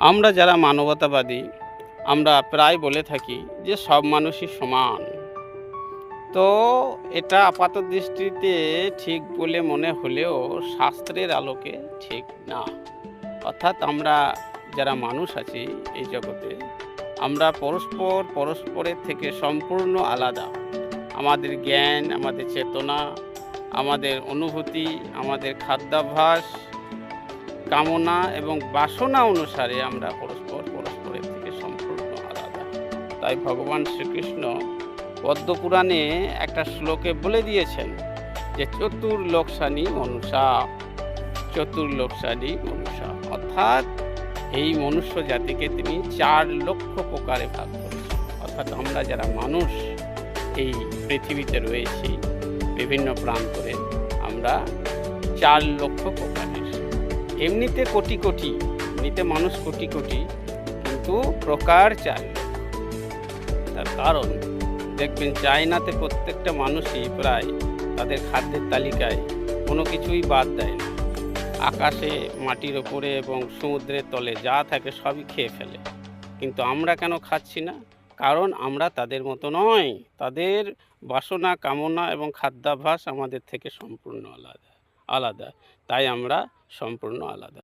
আমরা যারা মানবতাবাদী আমরা প্রায় বলে থাকি যে সব মানুষই সমান। তো এটা আপাতদৃষ্টিতে ঠিক বলে মনে হলেও শাস্ত্রের আলোকে ঠিক না। অর্থাৎ আমরা যারা মানুষ আছি এই জগতে, আমরা পরস্পরের থেকে সম্পূর্ণ আলাদা। আমাদের জ্ঞান, আমাদের চেতনা, আমাদের অনুভূতি, আমাদের খাদ্যাভ্যাস, কামনা এবং বাসনা অনুসারে আমরা পরস্পরের থেকে সম্পূর্ণ আলাদা। তাই ভগবান শ্রীকৃষ্ণ পদ্মপুরাণে একটা শ্লোকে বলে দিয়েছেন যে চতুর্লোকসানি মনুষা, চতুর্লোকসানি মনুষা, অর্থাৎ এই মনুষ্য জাতিকে তিনি 4 লক্ষ প্রকারে ভাগ করেছেন। অর্থাৎ আমরা যারা মানুষ এই পৃথিবীতে রয়েছি বিভিন্ন প্রান্তরে, আমরা 4 লক্ষ প্রকারের। এমনিতে কোটি কোটি, এমনিতে মানুষ কোটি কোটি, কিন্তু প্রকার 4 লক্ষ। তার কারণ দেখবেন চায়নাতে প্রত্যেকটা মানুষই প্রায় তাদের খাদ্যের তালিকায় কোনো কিছুই বাদ দেয় না। আকাশে, মাটির ওপরে এবং সমুদ্রের তলে যা থাকে সবই খেয়ে ফেলে। কিন্তু আমরা কেন খাচ্ছি না? কারণ আমরা তাদের মতো নয়। তাদের বাসনা, কামনা এবং খাদ্যাভ্যাস আমাদের থেকে সম্পূর্ণ আলাদা। তাই আমরা সম্পূর্ণ আলাদা।